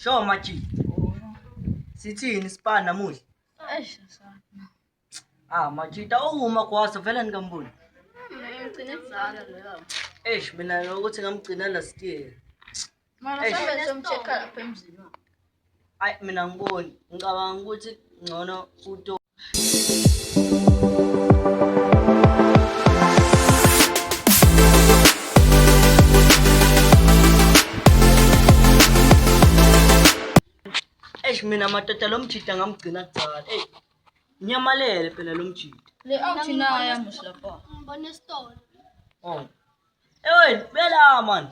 Show machi. Sithini spa namuhla? Eish sana. Machita uma kwasa vela nikamboni. Ngicine kuzala leyo. Mina ukuthi ngamgcina last year. Mara sabe somcheka lapha emzini. Mina ngiboni, ngicabanga ukuthi ngcono uto. Mina matata lo mchita ngamgcina kudzala. Nyamalele phela lo mchita. Le awuthina yamuhla lapha. Ngibona esitolo. Wena bela man.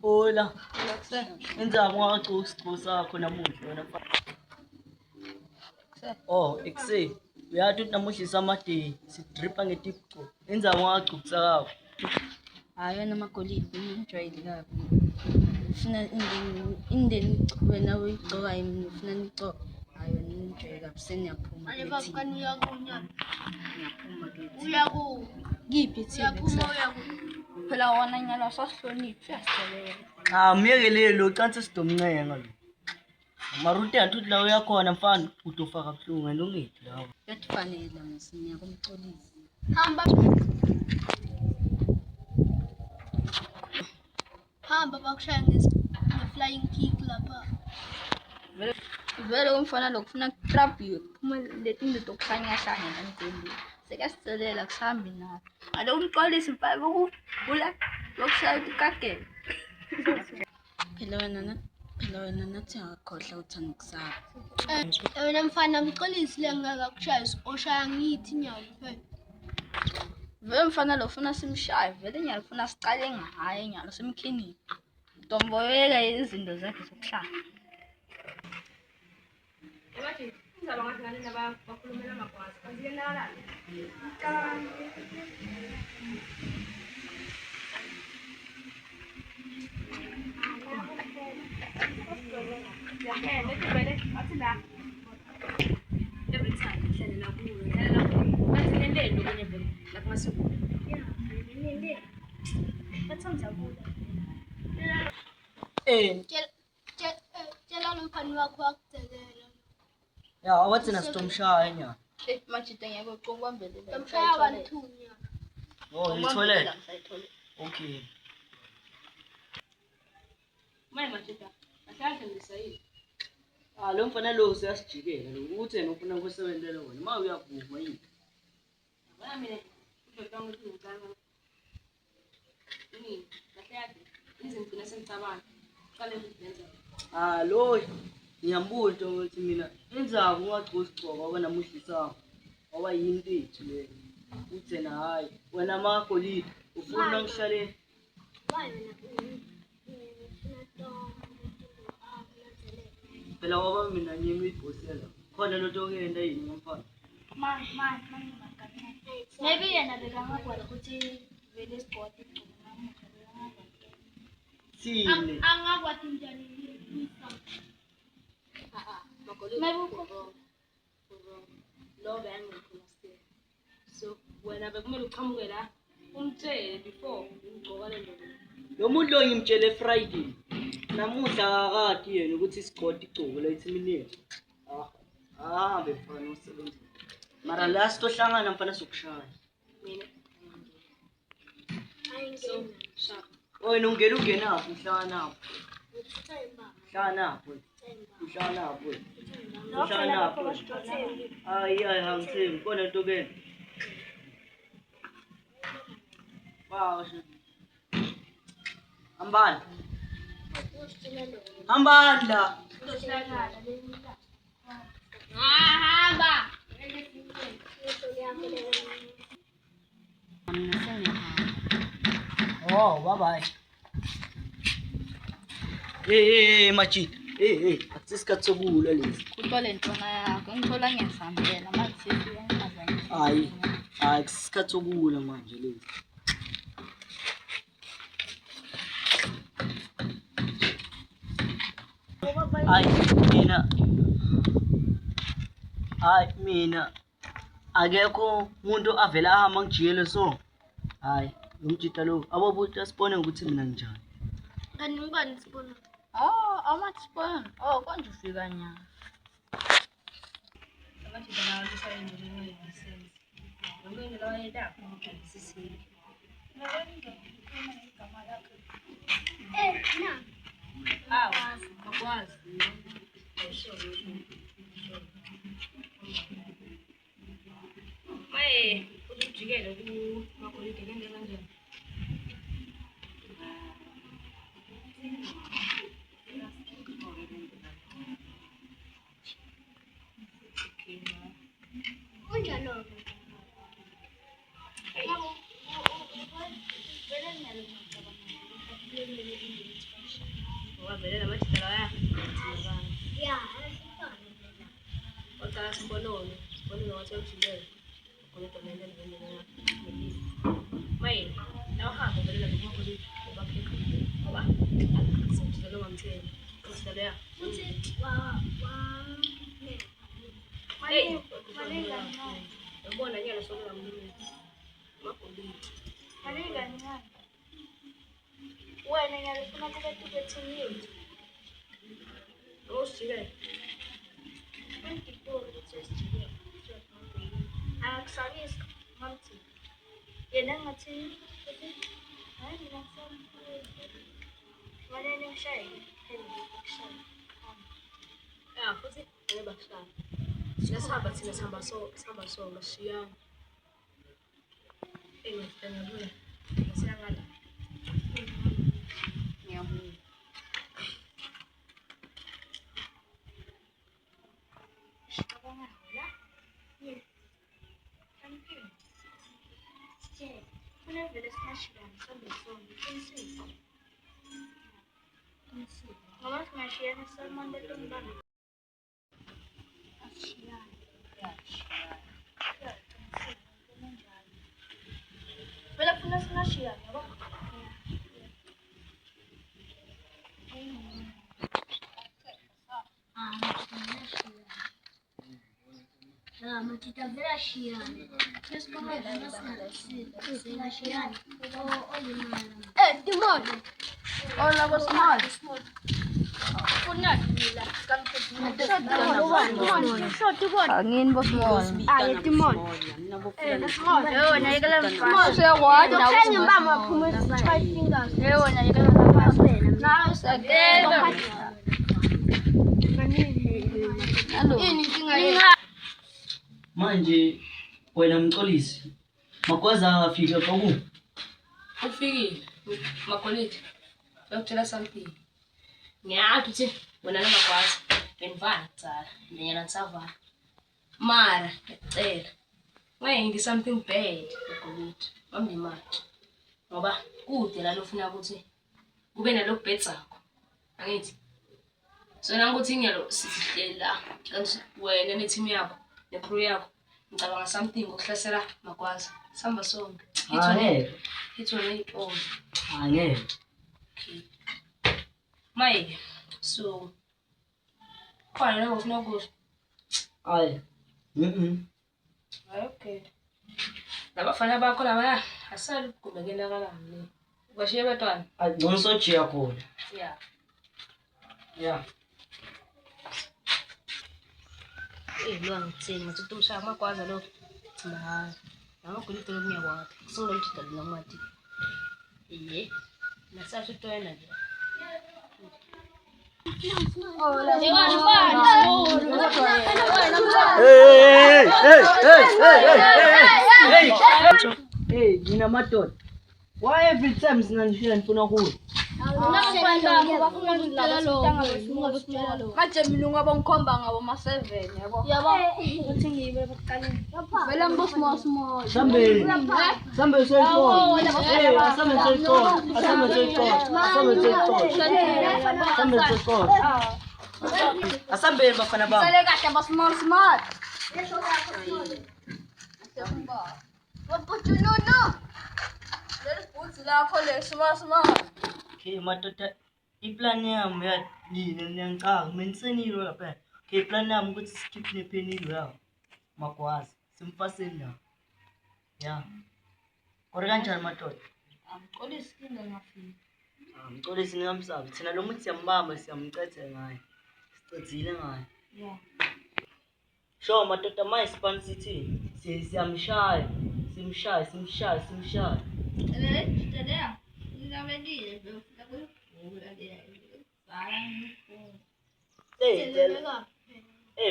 Hola. Enza ngwaqoqo sakho namuhla wena mfana. Ekuseni. Uyathi namuhla Monday sidripa ngetipco. Enza ngwaqoqo sakho. Hayi wena magolide ngijwayele kabi. Ufuna indeni wena uyigcoka yini ufuna nigcoka. Hayi wena ngijwayele kabi seniyaphuma. Manje bakani yakunyana. Ngiyaphuma ke. Uyaku. Ngiphi thina Uyaphuma uyaku. phela wona nyalo sahloniphi uyasicelela. Miyekele lo cansi sidomncenga lo. Maruti antuthi la uyakhona mfana utofaka buhlungu wena ungithi lawo. Kuyafanele ngisinya kumxolisi. Hamba bakushaya nge-flying kick lapha. Vele umfana lokufuna trap you phuma letinto zokuhlanya hlanya emgqondweni. Sekasicelela kusambi nayo. Alo umxolisi mfana ukuvula lokushaya ikagela. Phela wena nathi akakhohle uthanda kusaba. Wena mfana mxolisi lengakakushaya oshaya ngithi nyawo phela. Vele mfana lo ufuna simshaye vele nyalo ufuna siqale ngaye nyalo simkhinini. Ntomboyeka izinto zakhe zokuhlala. Ebathi indaba ngathi ngane nabakhulumela amagwazi kanti yenala every time ngihlalela kuyo bathi nendelo kunye vele lakumasiko nendelo bathanda kuyo Tshela lo mfana wakho wakudelela. Wathi nasitomshaya nya. Machita ngeke uqokwambele. Ngamshaya abantu nya. Toilet. Okay. maye machita ahlale ngisayile Lo mfana lo siyasijikela lo uthi yena ufuna ukusebenzela wena. Ma uyavuma yini? yabona mina udokotela ukuthi ngicanga ini kahle izinto nesengicabanga qale ukuzenza Lo ngiyambuza ukuthi mina inzaba ungagcogcoka wena muhlisanga. Ngoba yini lethu le. Uthi na hayi wena magolide ufuna ngishaleni. Phela ngoba mina nyimi ibhosela. Khona lo tokenda yini mfana? Maybe yena bekangakwazi ukuthi vele sport igcina. Sini. Angakwazi njani magolide lo bengikhulumile so wena bekumele uqhamuke la umtshele before ugcoka le nto Lo muntu lo ngimtshele Friday. Namuhla akakade yena ukuthi isigodi igcobo la ithimini. Befana usebenza. Mara la sitohlangana mfana sokushaya. mina so sharp Wena ungenaphi mhlanganaphi? Mhlanganaphi? Mhlanganaphi? Mhlanganaphi? Hayi angithembi khona into ke. Basho. Hambani. Hambani la. hamba. Bye bye. Hey machita. Akusisikhathi sokula lesi. Kuthole intona yakho ngithola ngiyasambela manje siyangazana. Hayi akusisikhathi sokula manje lesi. Mina akekho umuntu avela ahamba ngijiyele so. Hayi Umjita lo ababuthi asibone ukuthi mina njani. Kanti ngibani sibona? Amathi sibona. Konje ufika nyanga. Abajita lawa lusayenzele ngoyisense. Yonke into lawayenza ngokubhekisisile. Na. Akwazi. Maye ujikele kumakolide kende kanjani? Kunjalo. Wavelela abajita lawa Ya, oqala sibonone wathi ujikele. Kodwa mina ngiyena maye nawuhamba uvelela kumakolide ubapheka ngoba sijikele ngamtheni. Usidala ya. Hey, yabona nyalo sokuba mlimi. Makolide. wena ngiyalifuna kube tubethini yethu. Osijikele. Ngidibona ukuthi sijike. Akusabisa ngamthi. Yena ngathini? Hayi ngisafuna. Wena ngishayile. Ngishayile. Ya futhi ngebahlala. Siyahamba thina sihamba so mashiyana. Ngiyafuna kuya. Siyangala. Ngiyabona. Ngiyabona la. Yes. Thank you. Sije. Kuna vile sinashikana sambe sonke. Insipho. Ngoba singashiyana Salmande Tombana. Ashiyana. Vela funa singashiyana yabo. Matita vela shiyana. Kama vela sina shiyana. Timon. Hola, boss small. Kunat nila. Angin boss small. Timon. Yo, nayikala Small. Siya kwa daw. Kanya ba maphume 5 fingers? Yo, nayikala Na sagelo. Hello. Manje wena Mxolisi makwazi afika kwaku. Ufikile makolide. Uyakutshela something. Ngiyathi uthi wena namakwazi benivana tsala mina ngisavana. Mara ngicela. Mayengi something bad makolide. Mamdimathi. Ngoba kude la lofuna ukuthi kube nalokho bedzakho. Angithi. So nangokuthi ngiyalo sihlela kanti wena neteam yakho necrew yakho ngicabanga something ngokuhlasela makwazi. Samba sonke. Hithone oh. Angeke. Okay. Maye so khona la ufuna ukuthi Hayi. okay. Labafana bakho laba asali kubekela kalani. Kwashiye batwana. Ngcono sojiya khona. Yeah. Yeah. Lo ngithini ngathi utumsha makwazi lo. Thina ngakholite lokunyakwathi. Singolomjida lomati. Nasathi utoyena nje. Hey, mina madoda. Why every time sinanishela nifuna kuyo? Manje mina ungaba ngikhomba ngabo ma7 yabo. Uthi ngibe baqaleni. Vela mbo small. Sambe soyifona. Hey, asambe soyifona. Asambe bafana bami. Sale kahle ba small. Wapuchununo. Let's put la khole small. Okay, madoda. Iplan yami yini ngiyangicanga mensenilo lapha. Okay, plan yami ukuthi skip nephenilo yawo. Makwazi. Simfaseni la. Yeah. Kore kanjani madoda? Amxolisi kinga ngafika. Mxolisi ningamsabi. Thina lo muntu siyambamba siyamcethe ngaye. Sicedzile ngaye. Yeah. Sho madoda manje sipani sithini? Siyamshaya. Simshaya. Tadea, ngingamedile befika kuyivula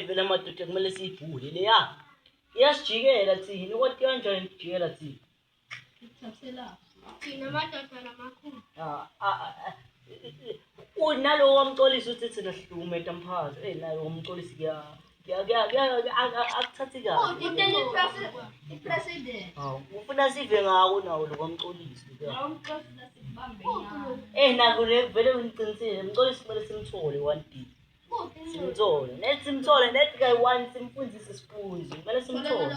vele madoda kumele siyibhule leya. Iyasijikela thina, kodwa kanjani sijikela thina? Thina madoda namakhulu. Nalo wamxolisi uthi thina sihlumeta mphakathi. Nayo wamxolisi akuthathi kahle. ipresident. Ufuna sive ngawo nawo lo wamxolisi. Awumxosila sibambe ngawo. Naku vele ngicinisile mxolisi kumele simthole one day. Simthole. Simthole net guy one simfundise sipunzi. Kumele simthole.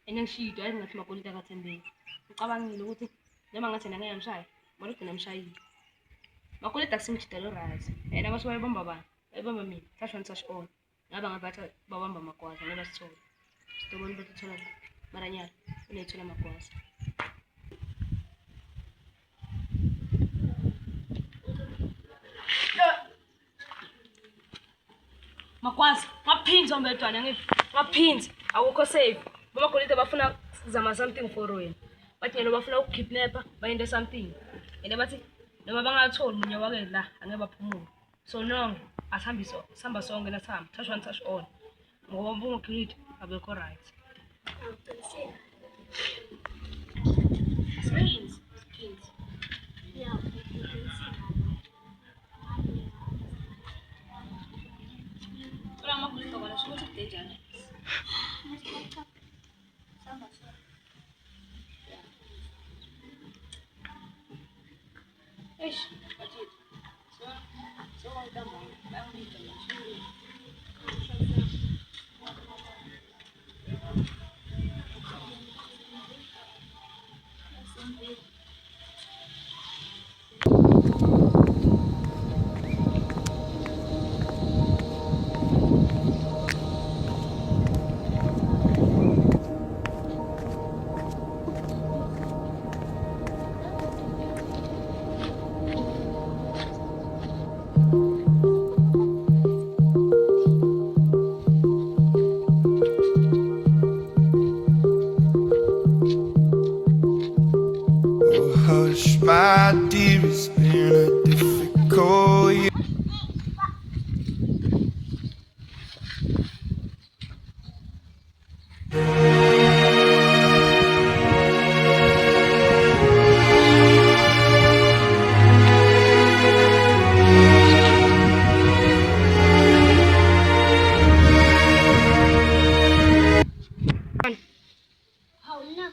Enengishidwa ngathi makolita akathembeki. Ucabangile ukuthi noma ngathi ngeke ngimshaya, manje ugcina mshayile. Makolita akusimjidelo right. Yena bathi bayibamba bani? Bayibamba mina. Sash on. Ngaba ngabathi babamba amagwaza ngoba sithole. Sitobona ukuthi thola maranyana. Unethola amagwaza. Magwaza, ngaphinza umbedwana ngithi. Ngaphinza, awukho safe. Bamakolita bafuna kuzama something for wena. Bathi yena bafuna ukukidnapper, bayinde something. Yena bathi noma bangatholi munye wake la angeke baphumule. So nonke asihambiso, sihamba sonke nathamba. Touch on. Ngoba bungukilidi abekho right. Skins. Yeah. Ora makolita wala shothi dangerous. Eish, bathi. So ngidamba, bayangidla nje. Hush, my dear, it's been a difficult year. Hauna.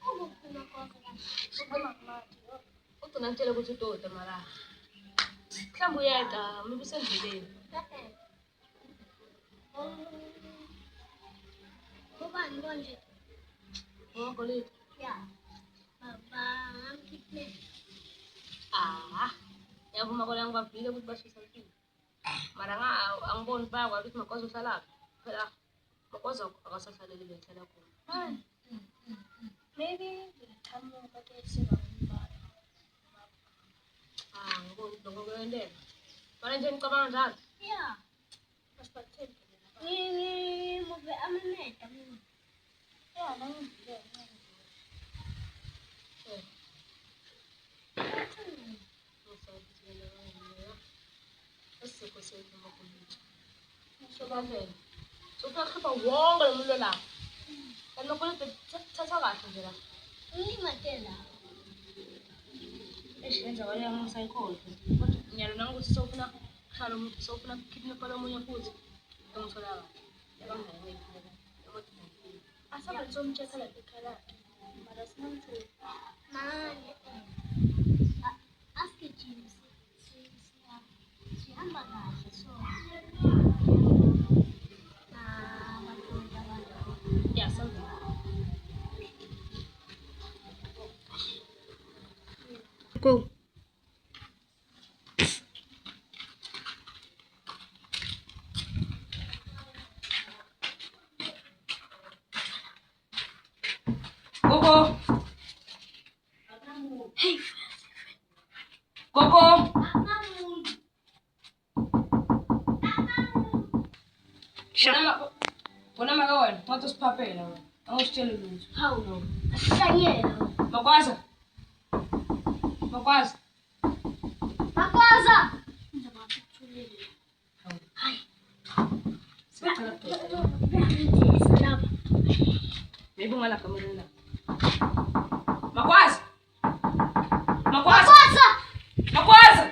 Ukugcina kwakho. Ngicela ukuthi udoda mara. Mhlawumbe uyeda, maybe usendleleni. Ubani konje? Makolita. Yeah. Baba, ngikiphe. Yavuma kole ngibavile ukuthi bashisa impilo. Mara angiboni bayakwazi ukuthi makwazi uhlalaphi. Phela makwazi akasahlaleli behlala khona. Maybe ngithamuka bese Ngibona lokho kuyendela. Manje nje ngicabanga njalo. yeah. Asibathembe. Ngimuve amaneda mina. Yeah, nangivile. Esikho sethu makolita. Sobandlela. Sokukhipha wonke lo muntu lapha. Kanti makolita thatha kahle nje la. Ngimatela. Eshenza wale ngisayikhohle. Kodwa nyalo nangokuthi sofuna hlala umuntu sofuna kidnapper lomunye futhi. Ngithola kahle. Yabangani ngiyiphela. Asabe somthetha la ekhala. Mara sinamthu. Manje. Aske James. Sihamba kahle so. Yeah, something. Go. Go. Gogo. Bona maka wena, wathi usiphaphela wena. Awusitshela lutho. Hawu no. Asihlanyela. Makwaza. Makwaza. Makwaza. Salama. Maybe ngala kamerela. Makwaza. Makwaza. Makwaza.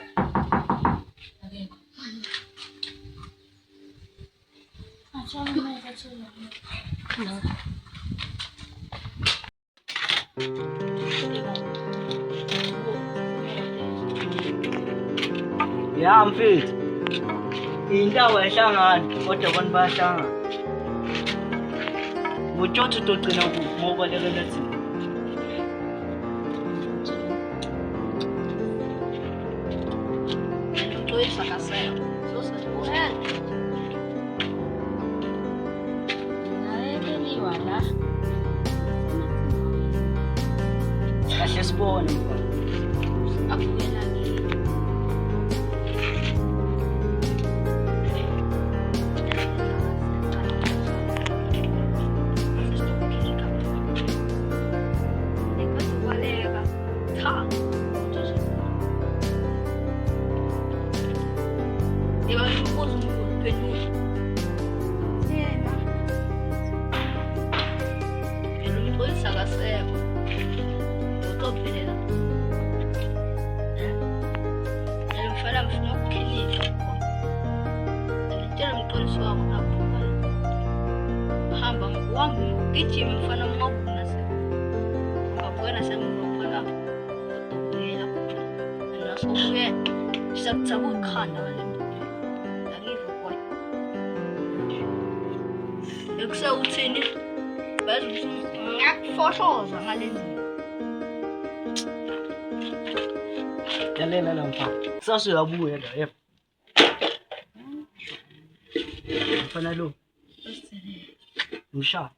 Ya mfethu. Indawo yahlangana kodwa abantu bayahlangana. Ngutshotho togcina ngobalekela thina. Uxolisa kasela. Sosa. Nayekeliwa la. Kahle sibone. Akuvela ngini. Gijima mfana mmoja na sema. Ngabona semfana. Ngiyela kuphela. Nasokuye sisakuthaba ukhanda ngale nto. Angidlo kwa. Ekusewuthini? Bazi ngiyakufoshoza ngale nto. Yalela la mfana. Sasa uyabuya la yep. Mfana lo. Msha.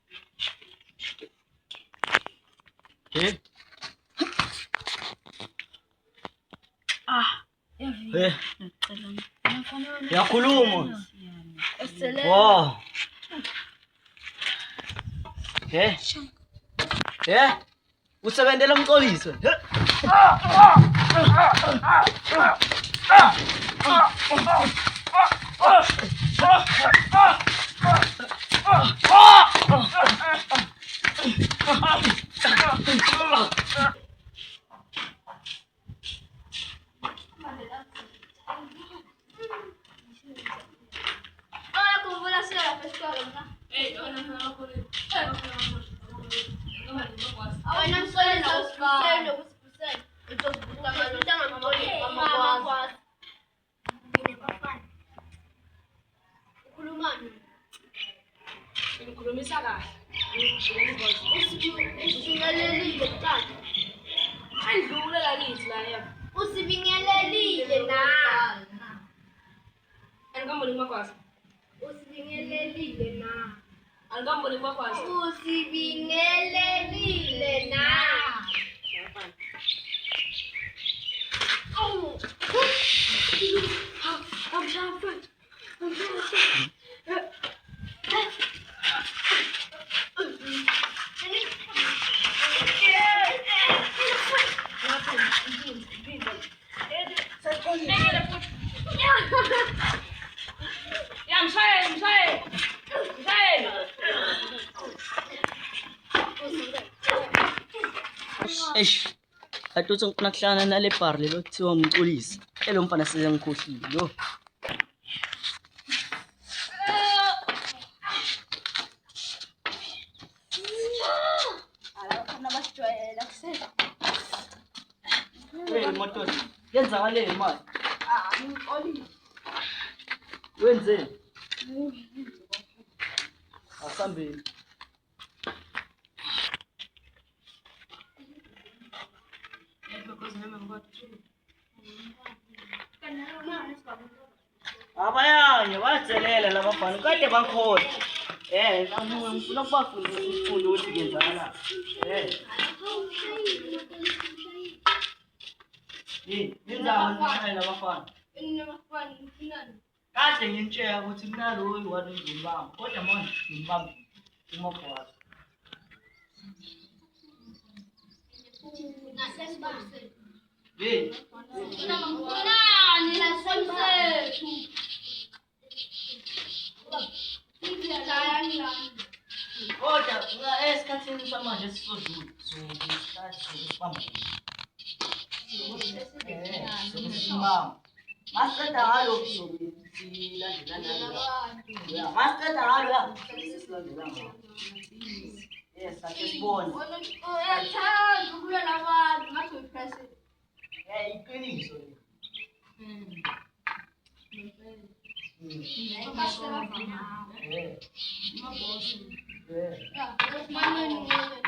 Eh? Eh. Yakhuluma. Wow. Usebenzela umxoliso. Ngikhulumisa kahle. Usibingelelile tata. Ayidlule la kithi la yena. Usibingelelile na. Angikamboni Makwaza. Usibingelelile na. Angikamboni Makwaza. Usibingelelile na. Oh. I'm sorry. Ya mshayeli. Eish. Atutse ngifuna kuhlangana nale bar lelo kuthiwa umxolisi. Elo mfana sengikhohlile yo. Motor. Yenza ngale imali. Ngixolile. Wenzeni? Asambeni. Abayanye bazelela labafana kade bakhona. Ngifuna ukubafundisa ukuthi kenzakala. Nenzaba nixhela abafana. Inabafana ngifinani. Kade ngintshela ukuthi kunaloyo wani ngizombamba. Kodwa manje ngimbambile. Umabhwazi. Nasesibambiseni. Hey. Nani nasesibambiseni. Kodwa esikhathini samanje sisodlula. Sibamba. Simbamba. Masiqeda ngalo silandelana. Masiqeda ngalo silandelana. Yes, akesibone. Uyathanda ukuya nabantu ngathi uyipresident. Iqiniso.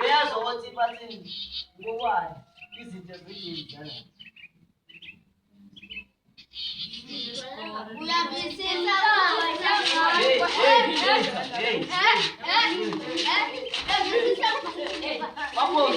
Uyazi ukuthi bathini ngobani izinto ezinjalo. Uyabisisa. Vamos,